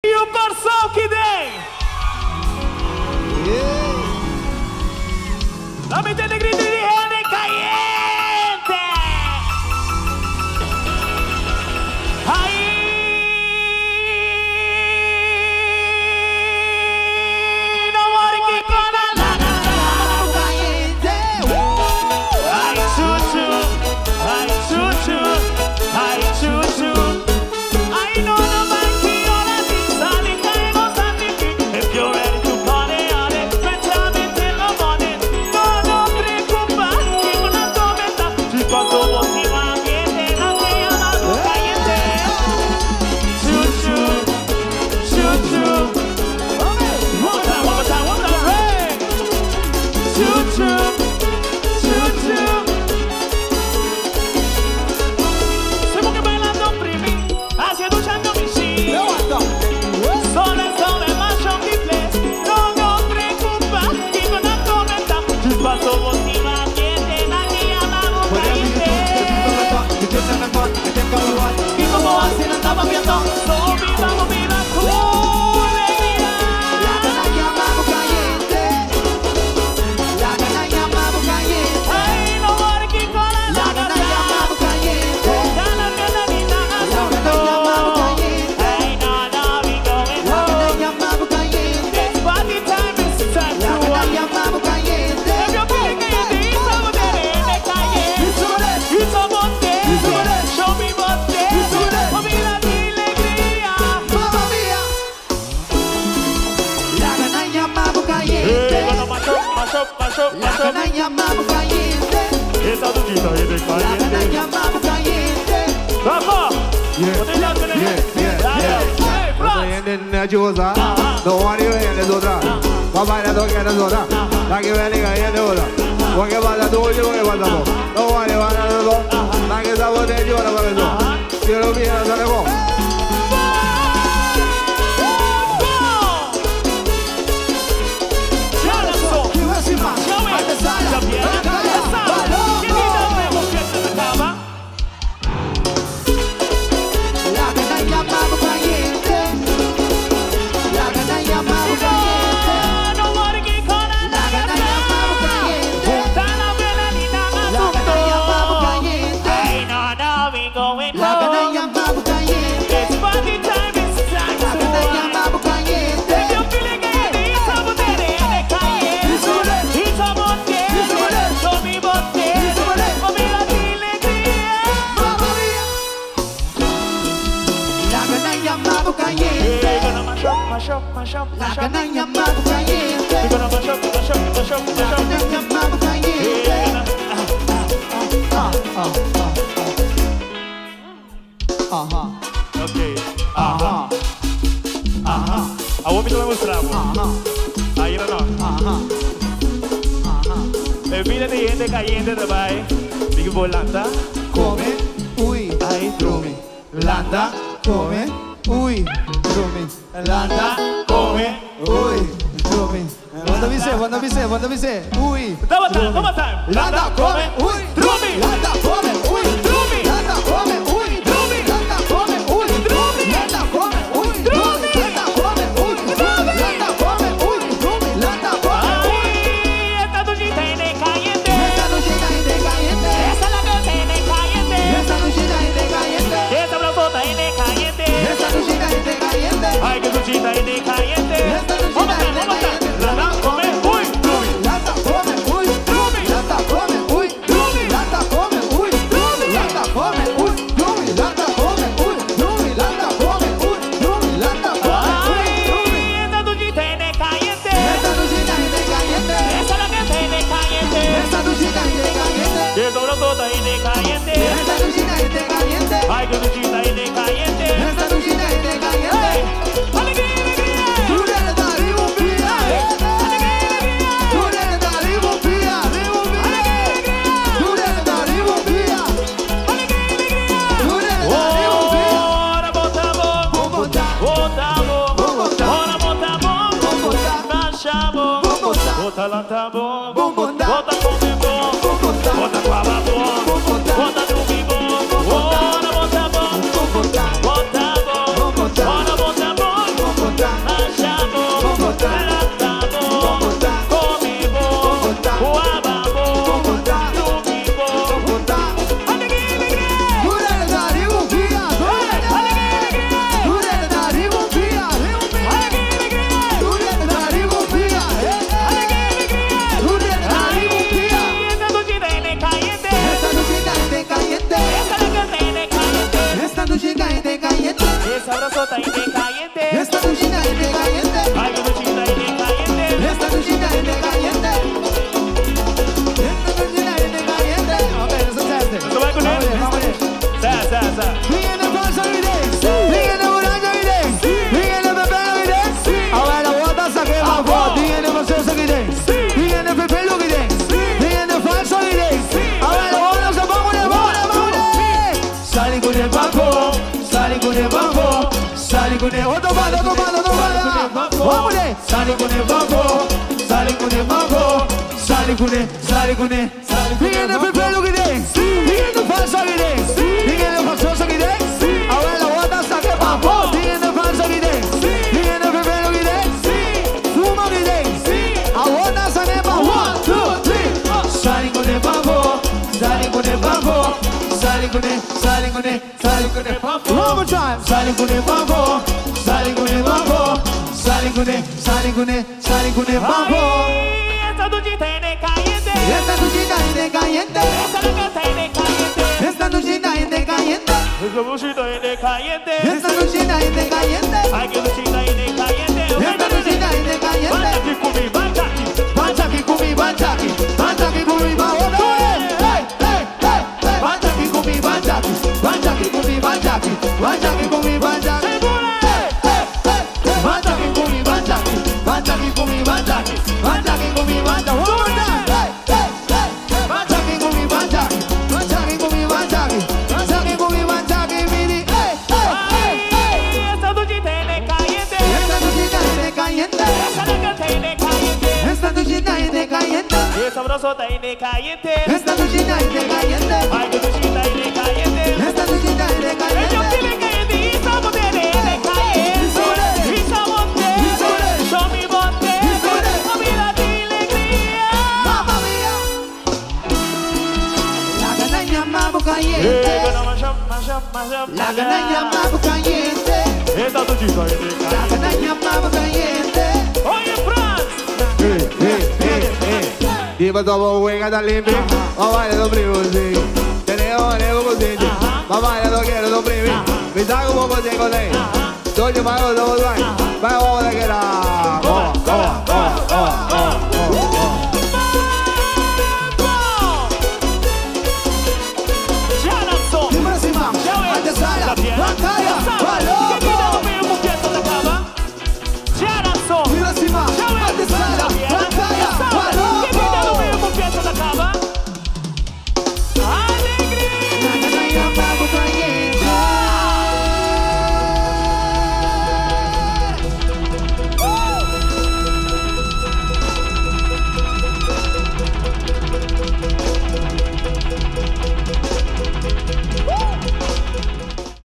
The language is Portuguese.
E o Corsão que tem! La mente de grito di Rene Caliente! Aí! Não more que com a lana caliente! Ai, chuchu! Ai, chuchu! Ai, chuchu! Ai, no, no, man, que hora de sabe, cai, não sabe que if you're ready to party on it, put your meat in the morning. No, no, preocupa, que con la tormenta, si cuando vos te va bien, no te llama tu caliente. Chuchu, chuchu. One more time, hey! Chuchu, chuchu. Siamo che bailando primi, haciendo chanto mi sì. Solo come macho mi place. No, no preocupa, que con la tormenta, si paso vos te va bien, nadie llama tu caliente. Y como así no estaba viendo, solo vivamos vida con alegría. Ay, no more que con la gana. Cada pena ni nada asunto. Ay, no, no, we going home. It's party time, it's time to walk. If you're feeling it, it's over there in the calle. It's over there. Show me what's there. For me, la alegría. Hey, gonna mash up, mash up, mash up, mash up. Esa dujita ahí de caliente. Rafa, botella con el- Dale. Hey, Franz. Don't want you in the zona. Mamá, la toca en la zona. La que viene en la zona. Porque pasa tú, yo que pasa tú. No want you in the zona. La que está botella, yo la para eso. Si lo mira, sale con. Mash up, mash up, mash up. We're gonna mash up, mash up, mash up, mash up. Okay. A uomo te lo mostravo. Ahí no. El video de gente caliente de vai. Digo volanta. Come, ui, Ai, drumi. Landa, come, ui, drumi. Landa, come, ui, drumi. Quando vi sei, ui. Double time. Landa, come, ui, drumi. Landa, come, ui, Drumi. Landa, come, ui, Drumi. Landa, come, ui, Drumi. Landa, come, ui, Drumi. Landa, come, ui, Drumi. Landa, come, ui, drumi. Landa, come, ui. Ay, esta dujita en el caliente. Esta nochita es de caliente. Esa la que en el caliente. Esta nochita es de caliente. Esta brazota en el caliente. Esta nochita es de caliente. Ay, que dujita en el caliente. Esta dujita es de caliente. Landa, come, uy, drumi. Landa, come, ui, Drumi. Landa, come, ui, Drumi. Landa, come, ui, Drumi. Landa, come, ui, drumi. Landa, come, ui, drumi. Landa, come, ui, drumi. Landa, come, ui, drumi. Ay, esta dujita en el caliente. Esta nochita es de caliente. Esa la que en el caliente. Esta nochita es de caliente. Esta brazota en el caliente. Esta nochita es de caliente. Ay, que dujita en el caliente. Esta nochita es de caliente. Alegría, alegría. Tú eres la ribumbía. Alegría, Tú eres la ribumbía. Tú eres la ribumbía. alegría. Tú eres la ribumbía. Ora botamos, Bogotá. botamos, Bogotá. ora botamos, Bogotá. marchamos, Bogotá. bota lantamos, Bogotá. bota comigo, Bogotá. bota com a Bogotá. bota no vivo, ora botamos, Bogotá. botamos, ora botamos, con el otro mano, vamos de. Sale con el bambo, sale con el bambo, sale con el. Ninguém não prefere o que tem, ninguém não faz só o que tem, ninguém não faz só o que tem. Agora a outra sabe bambo, ninguém não faz só o que tem, ninguém não prefere o que tem, fuma o que tem. A outra sabe bambo, 1, 2, 3. Sale con el bambo, sale con el bambo, sale con el bambo. One more time. Sale con el bambo, sale con el bambo, sale con el bambo. Esta noche tiene caliente. Esta noche está caliente. Esta noche tiene caliente. Esta noche está caliente. Esta noche tiene caliente. Esta noche está caliente. Ay, que noche tiene caliente. Esta noche está caliente. Bate aqui comigo, bate aqui. Bate aqui comigo, bate aqui. Bate aqui comigo, bate aqui. Bate aqui comigo, bate aqui. Bate aqui comigo, bate aqui. Bate aqui comigo, bate aqui. Bate aqui comigo, bate aqui. Bate aqui comigo, bate aqui. Bate aqui comigo, bate aqui. Bate aqui comigo, bate aqui. Bate aqui comigo, bate aqui. Bate aqui comigo, bate aqui, mini. Esta noche tiene caliente. Esta noche está caliente. Esta noche tiene caliente. Esta noche está caliente. Qué sabroso tiene caliente. Esta noche está caliente. Ay, que noche tiene caliente. Esta noche está Ellos caliente. tienen caliente y sabor tiene caliente. Y sabor tiene, show me bote. Comida de alegría. Mamma mia. La canalla más caliente. La canalla más caliente. Esta noche tiene La caliente. canalla más caliente. Oye, Franz. Tipo tomo hueca tan limpia. Mamá le doy primo, tenemos como sitio. Mamá le doy quiero doy primo. Me saco como tengo de. Doy yo pago dos.